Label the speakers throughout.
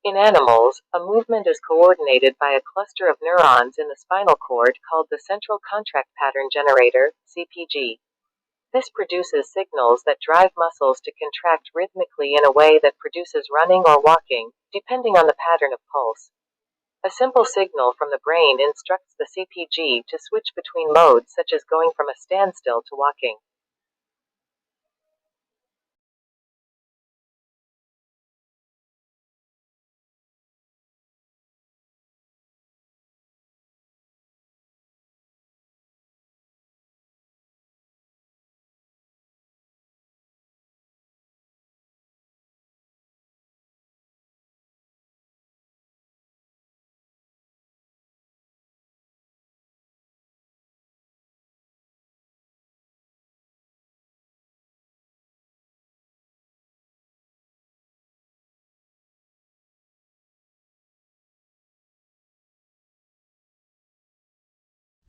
Speaker 1: In animals, a movement is coordinated by a cluster of neurons in the spinal cord called the central contract pattern generator, CPG. This produces signals that drive muscles to contract rhythmically in a way that produces running or walking, depending on the pattern of pulse. A simple signal from the brain instructs the CPG to switch between modes such as going from a standstill to walking.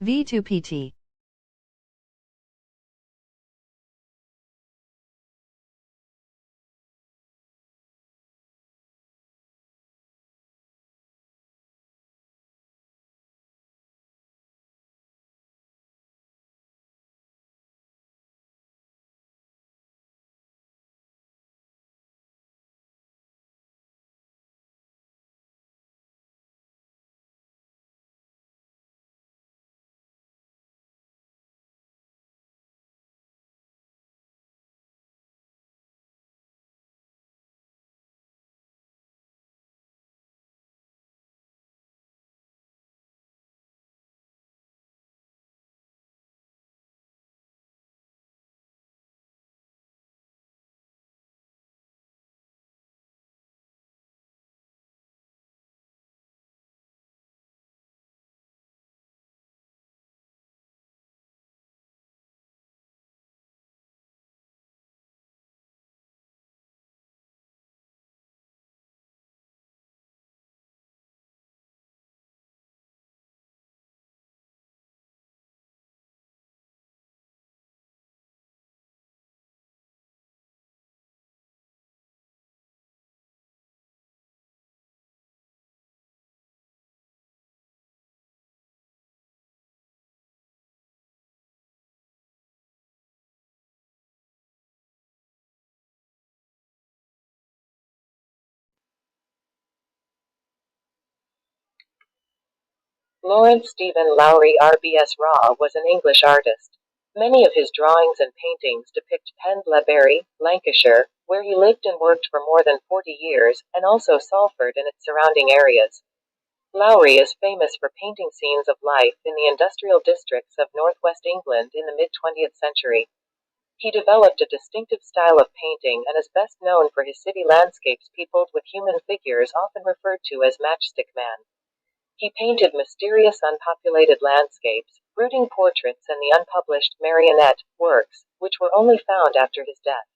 Speaker 2: V2PT.
Speaker 1: Lawrence Stephen Lowry RBS Raw was an English artist. Many of his drawings and paintings depict Pendlebury, Lancashire, where he lived and worked for more than 40 years, and also Salford and its surrounding areas. Lowry is famous for painting scenes of life in the industrial districts of northwest England in the mid-20th century. He developed a distinctive style of painting and is best known for his city landscapes peopled with human figures often referred to as Matchstick Man. He painted mysterious unpopulated landscapes, brooding portraits and the unpublished marionette works, which were only found after his death.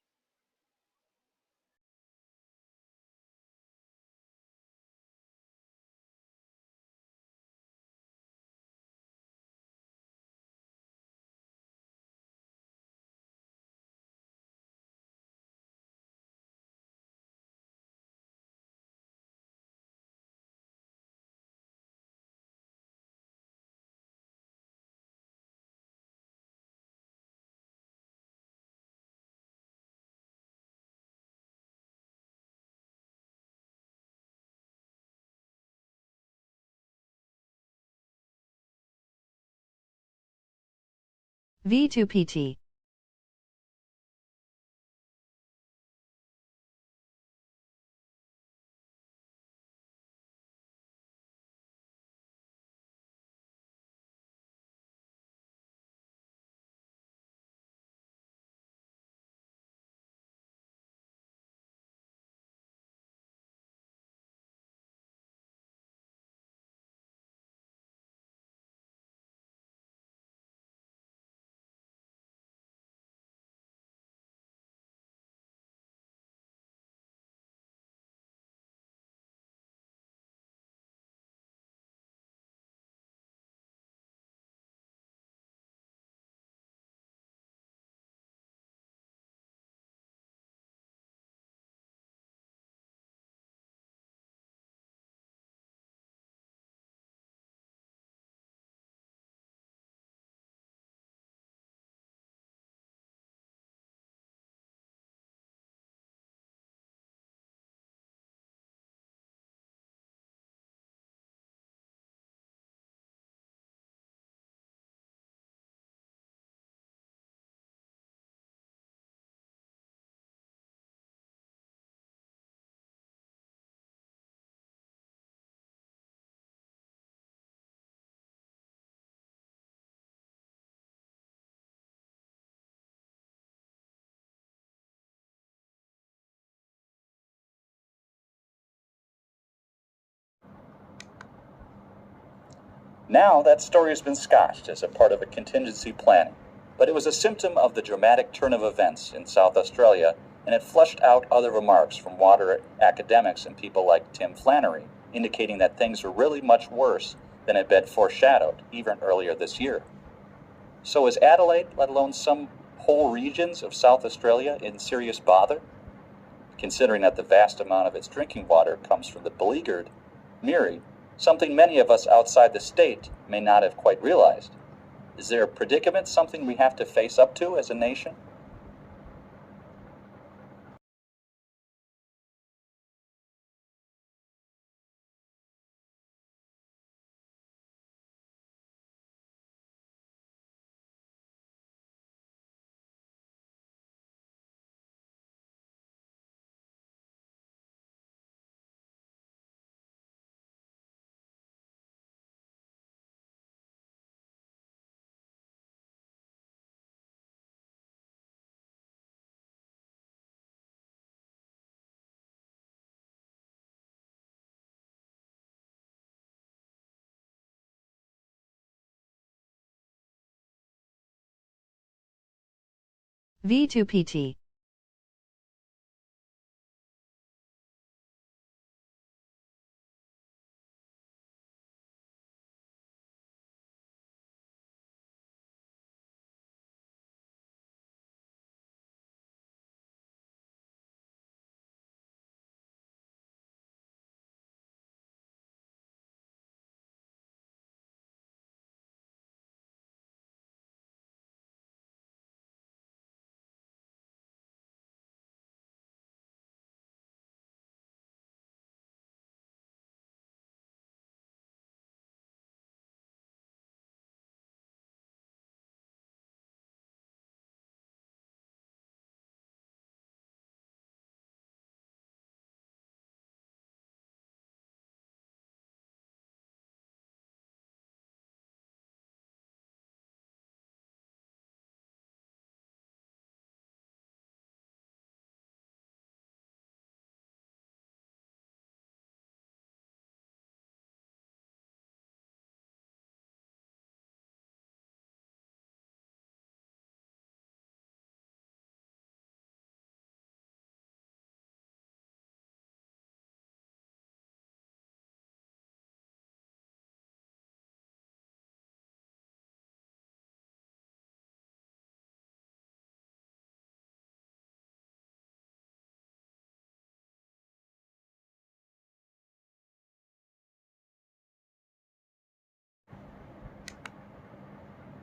Speaker 2: V2PT. Now that story has been scotched as a part of a contingency planning, but it was a symptom of the dramatic turn of events in South Australia, and it flushed out other remarks from water academics and people like Tim Flannery, indicating that things were really much worse than had been foreshadowed even earlier this year. So is Adelaide, let alone some whole regions of South Australia, in serious bother? Considering that the vast amount of its drinking water comes from the beleaguered Miri, something many of us outside the state may not have quite realized. Is there a predicament, something we have to face up to as a nation?
Speaker 3: V2PT.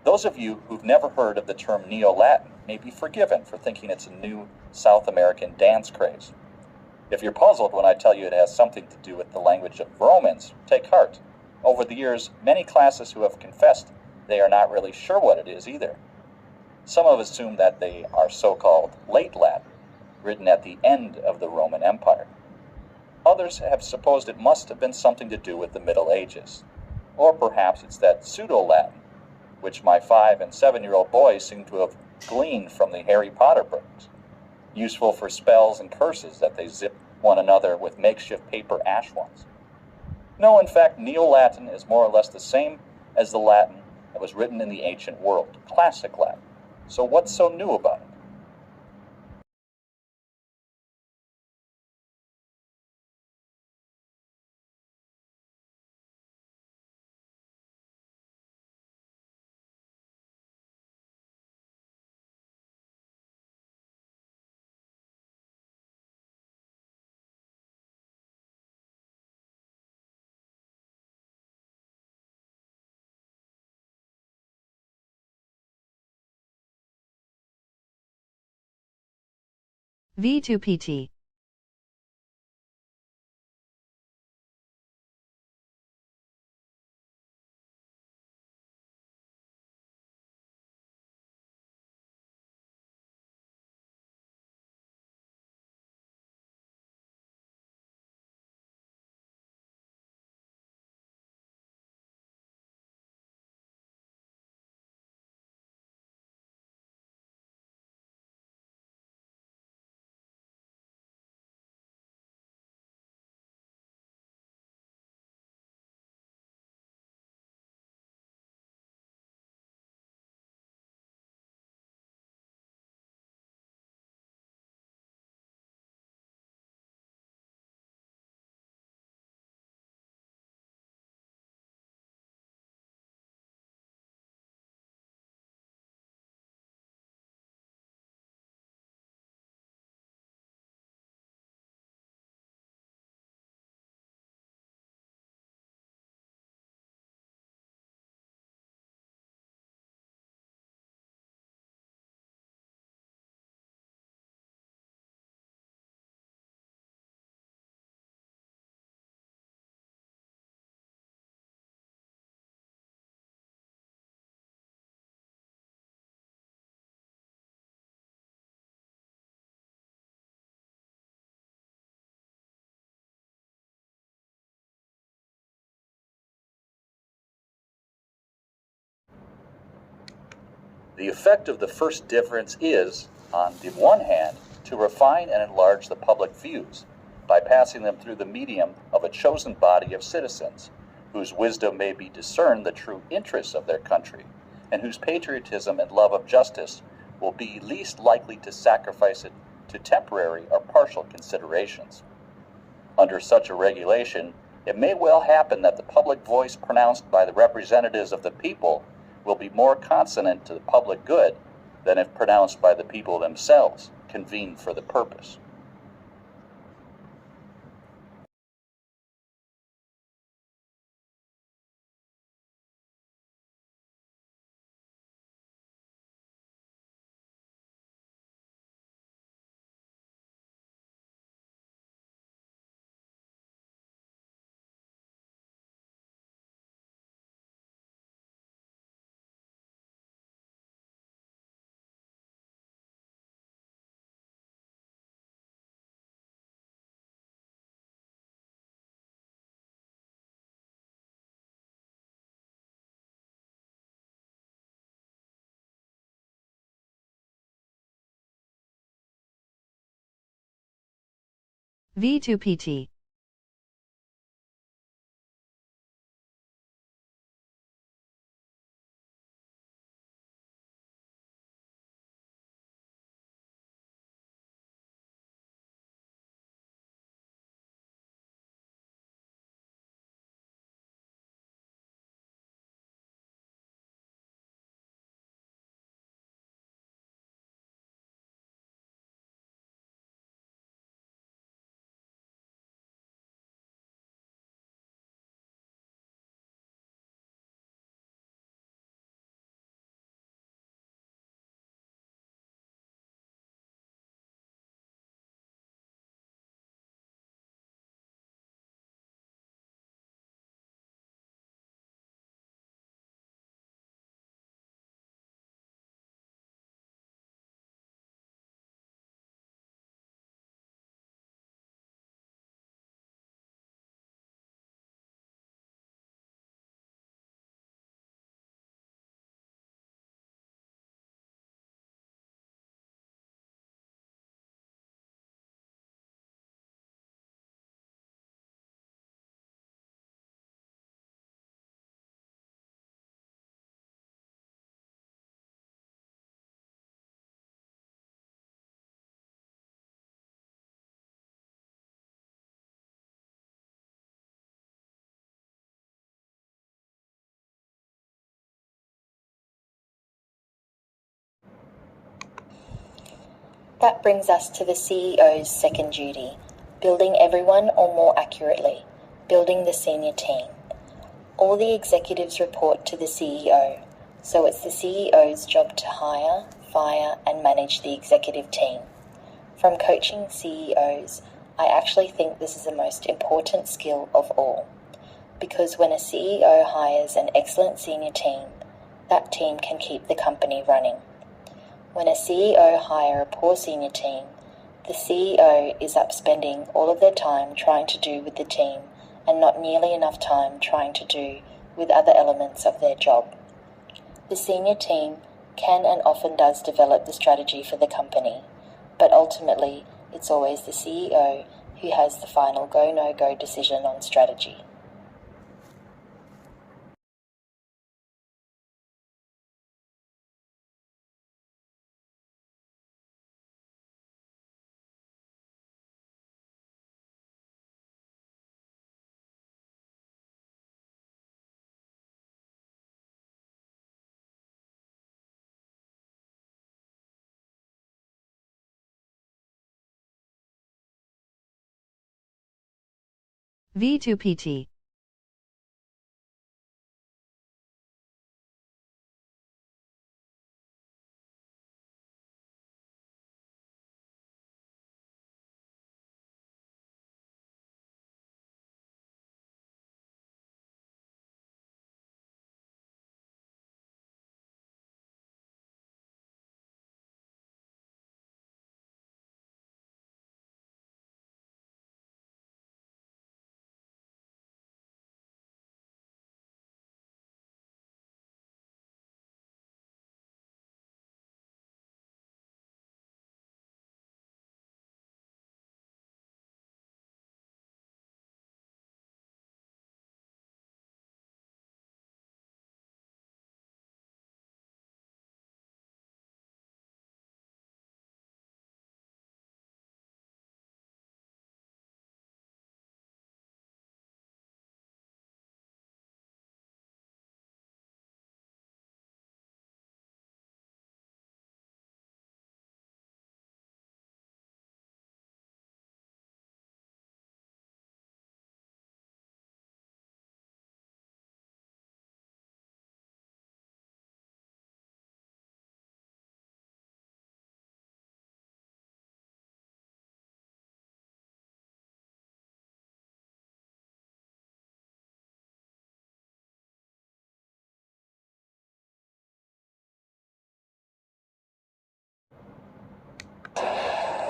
Speaker 2: Those of you who've never heard of the term Neo-Latin may be forgiven for thinking it's a new South American dance craze. If you're puzzled when I tell you it has something to do with the language of Romans, take heart. Over the years, many classes who have confessed they are not really sure what it is either. Some have assumed that they are so-called late Latin, written at the end of the Roman Empire. Others have supposed it must have been something to do with the Middle Ages. Or perhaps it's that pseudo-Latin, which my 5- and 7-year-old boys seem to have gleaned from the Harry Potter books, useful for spells and curses that they zip one another with makeshift paper ash ones. No, in fact, Neo-Latin is more or less the same as the Latin that was written in the ancient world, classic Latin. So what's so new about it?
Speaker 3: V2PT.
Speaker 2: The effect of the first difference is, on the one hand, to refine and enlarge the public views by passing them through the medium of a chosen body of citizens, whose wisdom may be discern the true interests of their country, and whose patriotism and love of justice will be least likely to sacrifice it to temporary or partial considerations. Under such a regulation, it may well happen that the public voice pronounced by the representatives of the people will be more consonant to the public good than if pronounced by the people themselves, convened for the purpose.
Speaker 3: V2PT.
Speaker 4: That brings us to the CEO's second duty, building everyone, or more accurately, building the senior team. All the executives report to the CEO, so it's the CEO's job to hire, fire, and manage the executive team. From coaching CEOs, I actually think this is the most important skill of all, because when a CEO hires an excellent senior team, that team can keep the company running. When a CEO hires a poor senior team, the CEO is up spending all of their time trying to do with the team and not nearly enough time trying to do with other elements of their job. The senior team can and often does develop the strategy for the company, but ultimately it's always the CEO who has the final go-no-go decision on strategy.
Speaker 3: V2PT.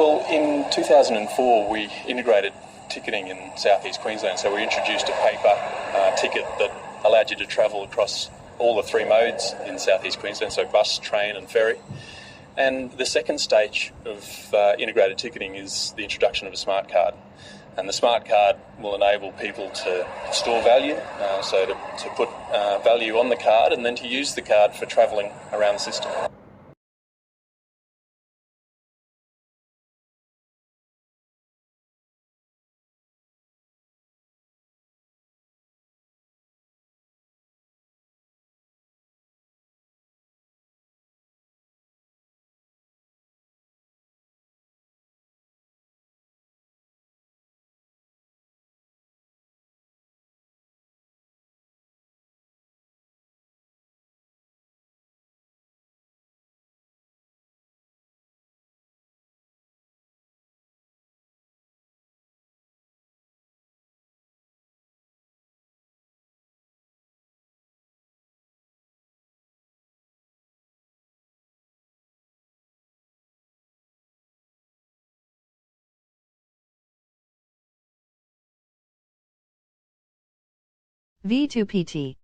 Speaker 5: Well, in 2004 we integrated ticketing in southeast Queensland, so we introduced a paper ticket that allowed you to travel across all the three modes in southeast Queensland, so bus, train and ferry. And the second stage of integrated ticketing is the introduction of a smart card. And the smart card will enable people to store value, so to put value on the card and then to use the card for travelling around the system.
Speaker 3: V2PT.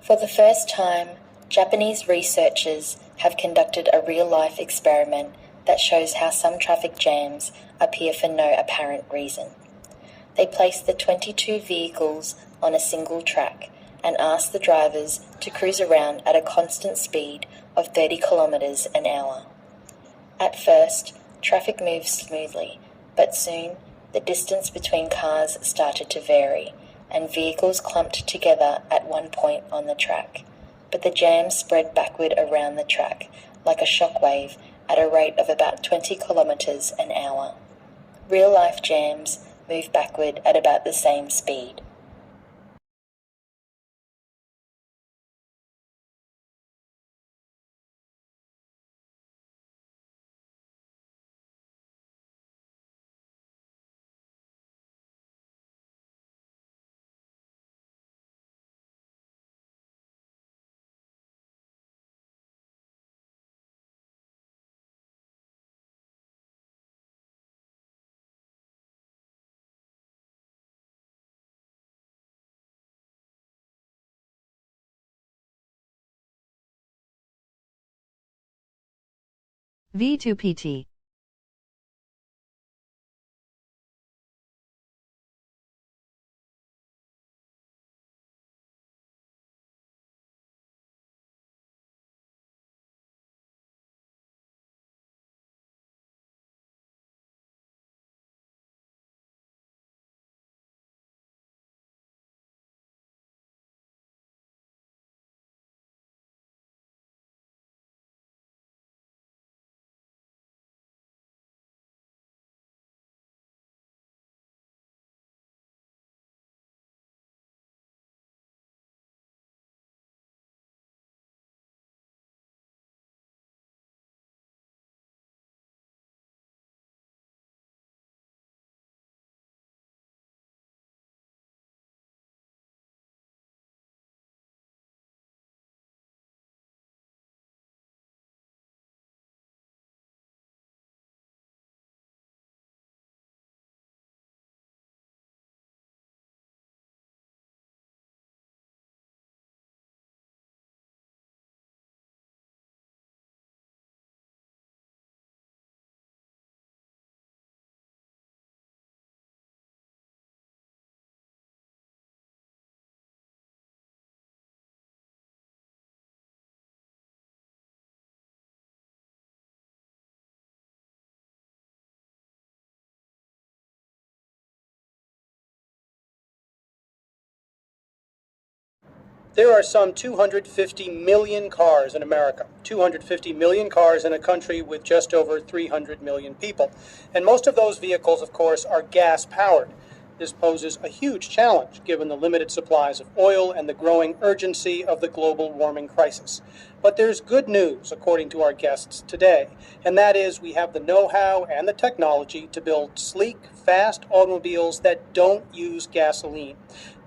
Speaker 4: For the first time, Japanese researchers have conducted a real-life experiment that shows how some traffic jams appear for no apparent reason. They placed the 22 vehicles on a single track and asked the drivers to cruise around at a constant speed of 30 kilometers an hour. At first, traffic moved smoothly, but soon the distance between cars started to vary, and vehicles clumped together at one point on the track. But the jam spread backward around the track like a shockwave at a rate of about 20 kilometers an hour. Real-life jams move backward at about the same speed.
Speaker 3: V2PT.
Speaker 6: There are some 250 million cars in America, 250 million cars in a country with just over 300 million people. And most of those vehicles, of course, are gas-powered. This poses a huge challenge given the limited supplies of oil and the growing urgency of the global warming crisis. But there's good news, according to our guests today, and that is we have the know-how and the technology to build sleek, fast automobiles that don't use gasoline.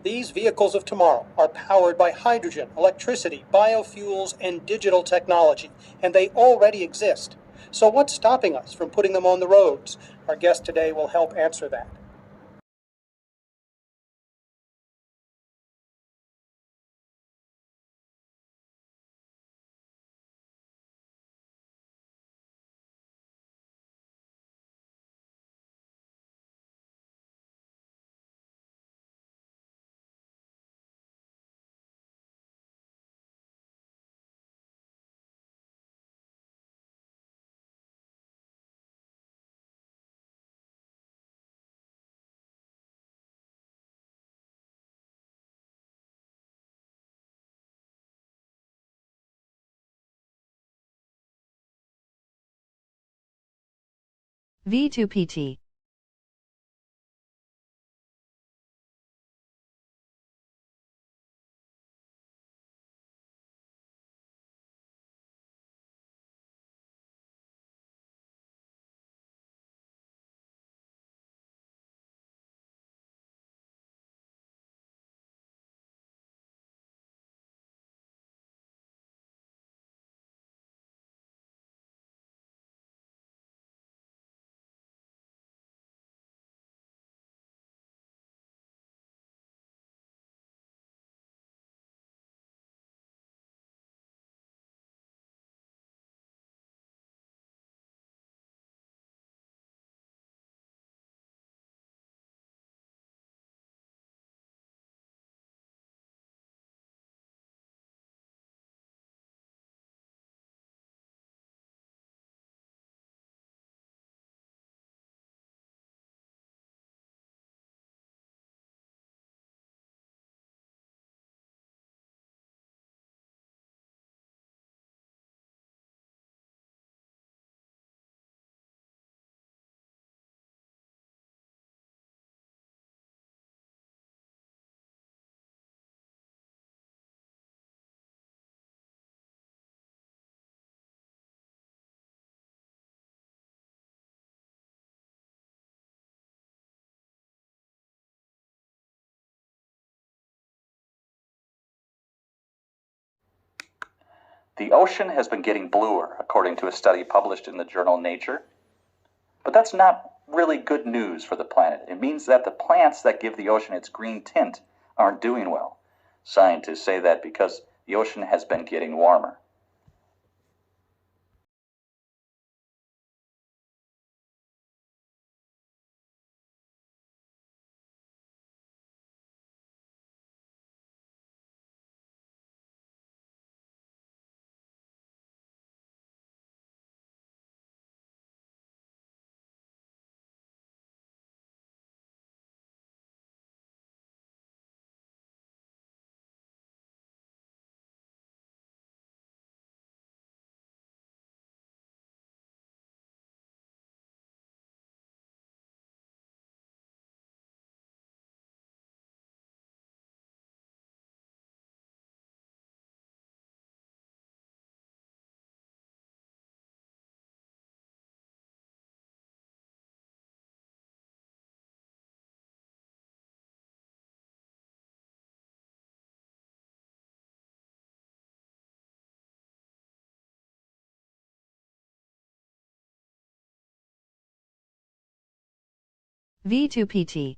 Speaker 6: These vehicles of tomorrow are powered by hydrogen, electricity, biofuels, and digital technology, and they already exist. So what's stopping us from putting them on the roads? Our guest today will help answer that.
Speaker 3: V2PT.
Speaker 2: The ocean has been getting bluer, according to a study published in the journal Nature. But that's not really good news for the planet. It means that the plants that give the ocean its green tint aren't doing well. Scientists say that because the ocean has been getting warmer.
Speaker 3: V2PT.